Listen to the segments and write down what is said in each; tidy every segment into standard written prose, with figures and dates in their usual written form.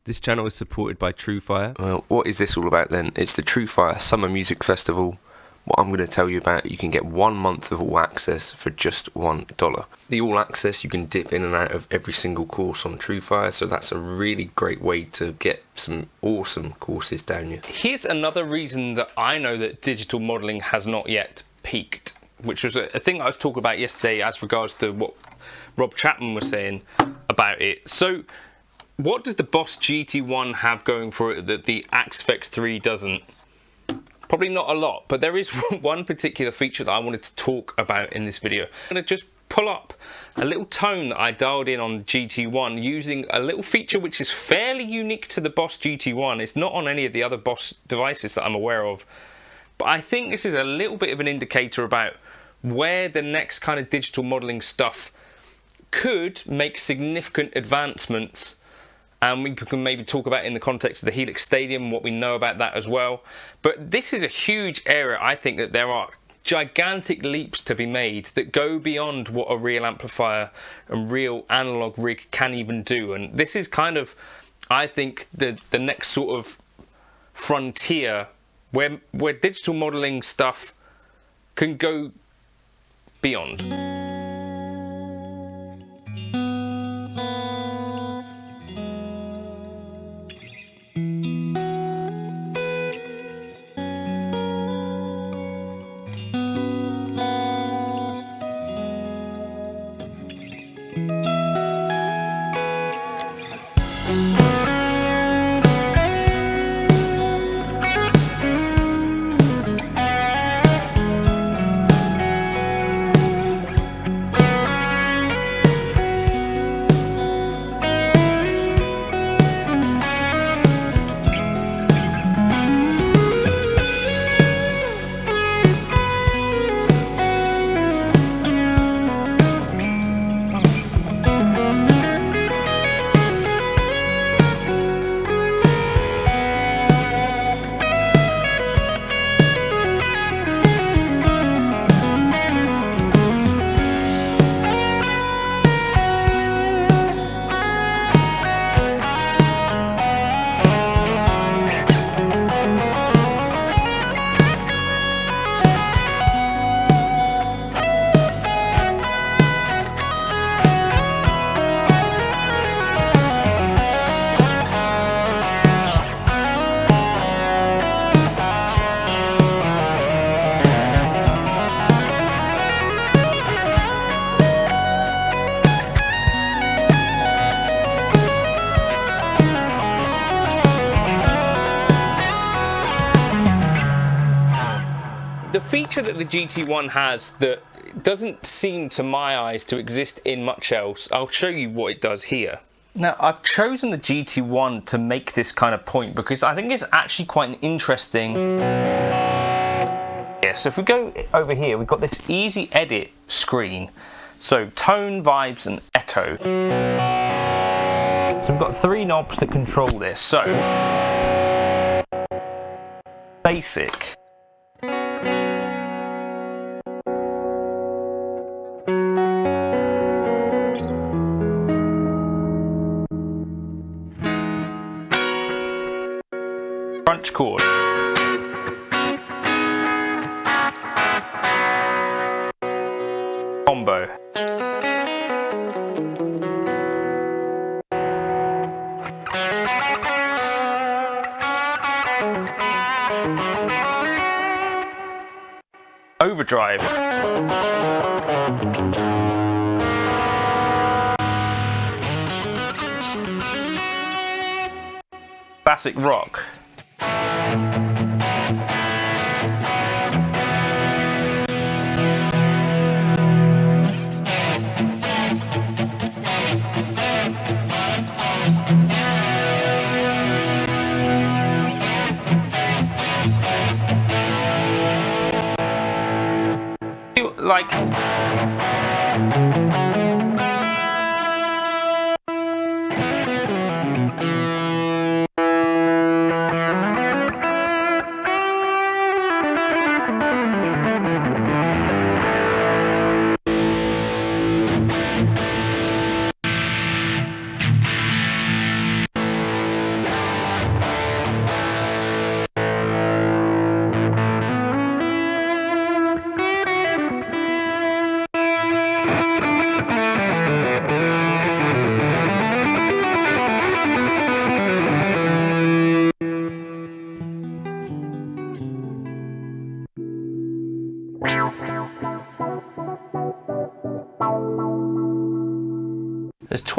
This channel is supported by Truefire. Well, what is this all about then? It's the Truefire Summer Music Festival. What I'm going to tell you about, you can get 1 month of All Access for just $1. The All Access, you can dip in and out of every single course on Truefire, so that's a really great way to get some awesome courses down you. Here's another reason that I know that digital modelling has not yet peaked, which was a thing I was talking about yesterday as regards to what Rob Chapman was saying about it. So, what does the Boss GT1 have going for it that the Axe-Fx 3 doesn't? Probably not a lot, but there is one particular feature that I wanted to talk about in this video. I'm going to just pull up a little tone that I dialed in on GT1 using a little feature which is fairly unique to the Boss GT1. It's not on any of the other Boss devices that I'm aware of, but I think this is a little bit of an indicator about where the next kind of digital modelling stuff could make significant advancements. And we can maybe talk about in the context of the Helix Stadium, what we know about that as well. But this is a huge area. I think that there are gigantic leaps to be made that go beyond what a real amplifier and real analog rig can even do. And this is kind of, I think, the next sort of frontier where digital modeling stuff can go beyond. The feature that the GT1 has that doesn't seem to my eyes to exist in much else, I'll show you what it does here. Now, I've chosen the GT1 to make this kind of point because I think it's actually quite an interesting... Yeah, so if we go over here, we've got this easy edit screen. So tone, vibes and echo. So we've got 3 knobs that control this. So basic. Crunch chord. Combo. Overdrive. Classic rock. Like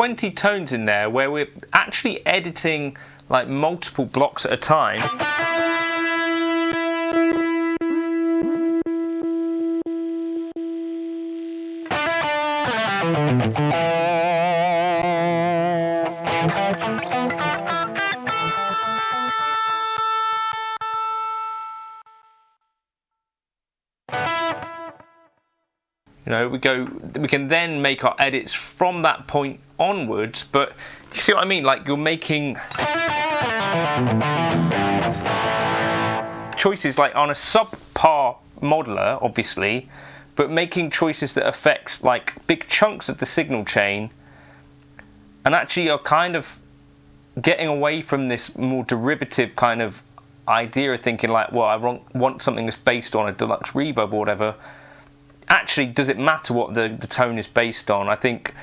20 tones in there where we're actually editing like multiple blocks at a time. You know, we can then make our edits from that point onwards, but you see what I mean? Like, you're making choices like on a subpar modeler, obviously, but making choices that affect like big chunks of the signal chain, and actually are kind of getting away from this more derivative kind of idea of thinking like, well, I want something that's based on a Deluxe Reverb or whatever. Actually, does it matter what the tone is based on? I think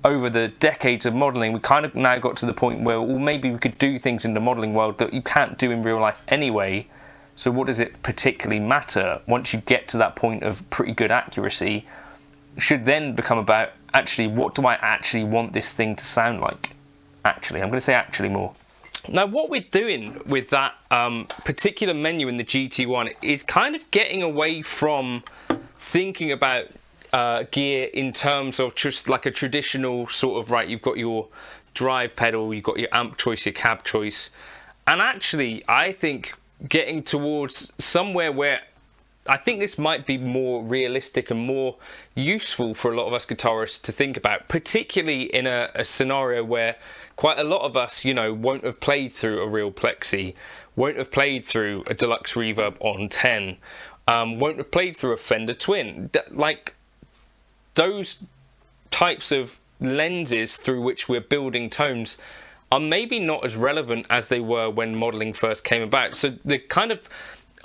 over the decades of modelling, we kind of now got to the point where, well, maybe we could do things in the modelling world that you can't do in real life anyway. So what does it particularly matter? Once you get to that point of pretty good accuracy, should then become about, actually, what do I actually want this thing to sound like? Actually, I'm going to say actually more. Now, what we're doing with that particular menu in the GT1 is kind of getting away from thinking about gear in terms of just like a traditional sort of, right, you've got your drive pedal, you've got your amp choice, your cab choice, and actually I think getting towards somewhere where I think this might be more realistic and more useful for a lot of us guitarists to think about, particularly in a scenario where quite a lot of us, you know, won't have played through a real Plexi, won't have played through a Deluxe Reverb on 10, won't have played through a Fender Twin. Like, those types of lenses through which we're building tones are maybe not as relevant as they were when modeling first came about. So the kind of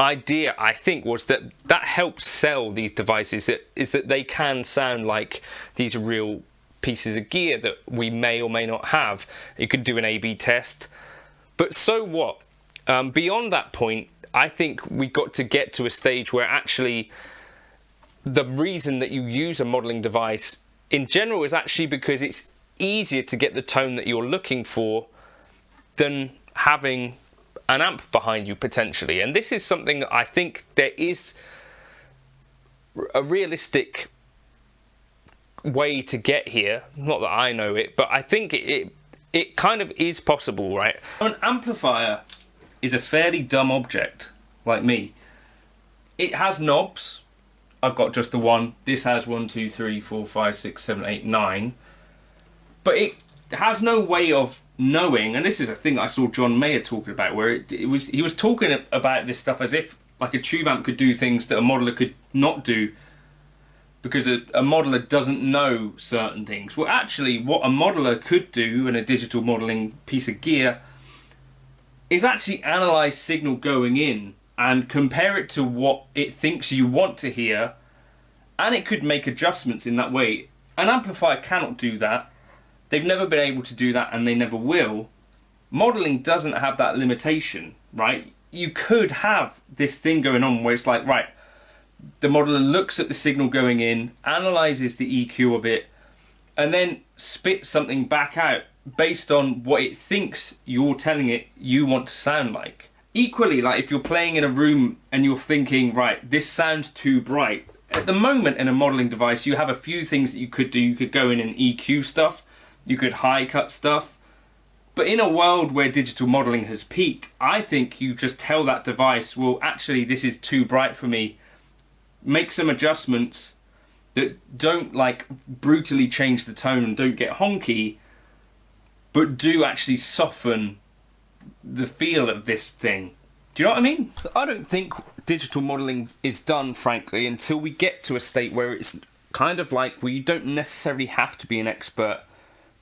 idea, I think, was that helps sell these devices, is that they can sound like these real pieces of gear that we may or may not have. You could do an A/B test, but so what? Beyond that point, I think we got to get to a stage where actually the reason that you use a modeling device in general is actually because it's easier to get the tone that you're looking for than having an amp behind you potentially. And this is something that I think there is a realistic way to get here. Not that I know it, but I think it kind of is possible, right? An amplifier is a fairly dumb object, like me. It has knobs. I've got just the one. This has 1, 2, 3, 4, 5, 6, 7, 8, 9. But it has no way of knowing, and this is a thing I saw John Mayer talking about, where he was talking about this stuff as if like a tube amp could do things that a modeler could not do, because a modeler doesn't know certain things. Well, actually, what a modeler could do in a digital modeling piece of gear is actually analyze signal going in and compare it to what it thinks you want to hear, and it could make adjustments in that way. An amplifier cannot do that. They've never been able to do that, and they never will. Modeling doesn't have that limitation, right? You could have this thing going on where it's like, right, the modeler looks at the signal going in, analyzes the EQ of it, and then spits something back out based on what it thinks you're telling it you want to sound like. Equally, like if you're playing in a room and you're thinking, right, this sounds too bright. At the moment in a modeling device, you have a few things that you could do. You could go in and EQ stuff, you could high cut stuff. But in a world where digital modeling has peaked, I think you just tell that device, well, actually, this is too bright for me. Make some adjustments that don't like brutally change the tone and don't get honky, but do actually soften the feel of this thing. Do you know what I mean? I don't think digital modeling is done, frankly, until we get to a state where it's kind of like where you don't necessarily have to be an expert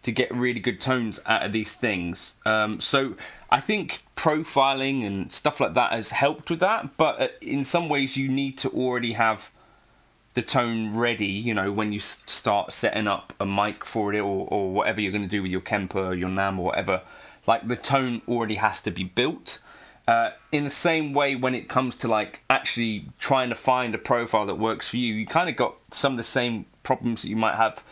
to get really good tones out of these things. So I think profiling and stuff like that has helped with that, but in some ways you need to already have the tone ready, you know, when you start setting up a mic for it, or whatever you're going to do with your kemper or your nam or whatever. Like, the tone already has to be built. In the same way, when it comes to like actually trying to find a profile that works for you, you kind of got some of the same problems that you might have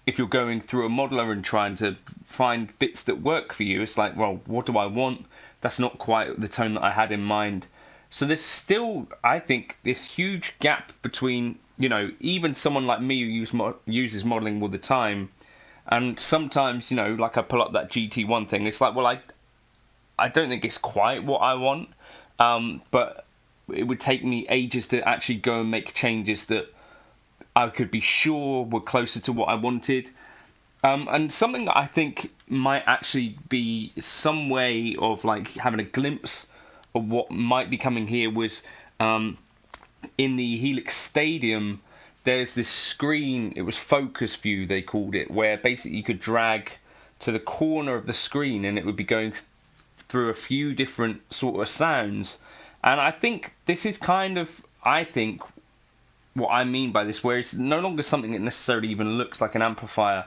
if you're going through a modeler and trying to find bits that work for you, it's like, well, what do I want? That's not quite the tone that I had in mind. So there's still, I think, this huge gap between, you know, even someone like me who uses modeling all the time, and sometimes, you know, like I pull up that GT1 thing, it's like, well, I don't think it's quite what I want, but it would take me ages to actually go and make changes that I could be sure were closer to what I wanted. And something that I think might actually be some way of like having a glimpse of what might be coming here was in the Helix Stadium, there's this screen, it was Focus View they called it, where basically you could drag to the corner of the screen and it would be going through a few different sort of sounds. And I think this is kind of, I think, what I mean by this, where it's no longer something that necessarily even looks like an amplifier,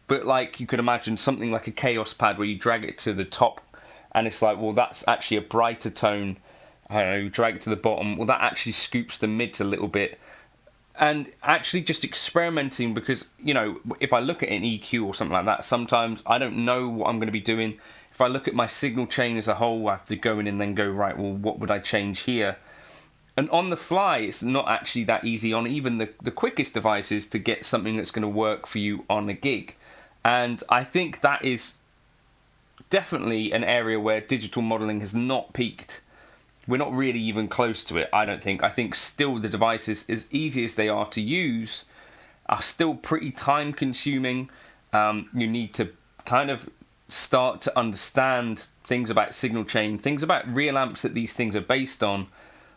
but like you could imagine something like a Chaos pad where you drag it to the top and it's like, well, that's actually a brighter tone. I don't know, you drag it to the bottom, well, that actually scoops the mids a little bit. And actually just experimenting, because, you know, if I look at an EQ or something like that, sometimes I don't know what I'm going to be doing. If I look at my signal chain as a whole, I have to go in and then go, right, well, what would I change here? And on the fly, it's not actually that easy on even the quickest devices to get something that's going to work for you on a gig. And I think that is definitely an area where digital modeling has not peaked. We're not really even close to it, I don't think. I think still the devices, as easy as they are to use, are still pretty time consuming. You need to kind of start to understand things about signal chain, things about real amps that these things are based on,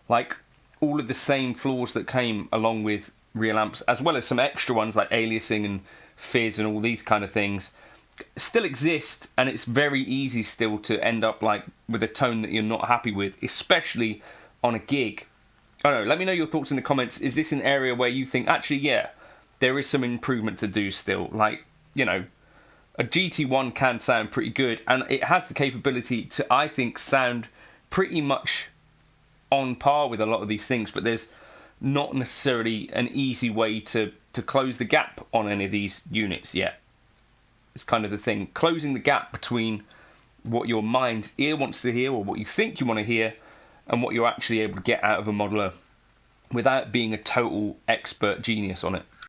like all of the same flaws that came along with real amps, as well as some extra ones like aliasing and fizz and all these kind of things, still exist. And it's very easy still to end up like with a tone that you're not happy with, especially on a gig. I don't know, let me know your thoughts in the comments. Is this an area where you think, actually, yeah, there is some improvement to do still? Like, you know, a GT1 can sound pretty good, and it has the capability to, I think, sound pretty much on par with a lot of these things, but there's not necessarily an easy way to close the gap on any of these units yet. It's kind of the thing, closing the gap between what your mind's ear wants to hear, or what you think you want to hear, and what you're actually able to get out of a modeler without being a total expert genius on it.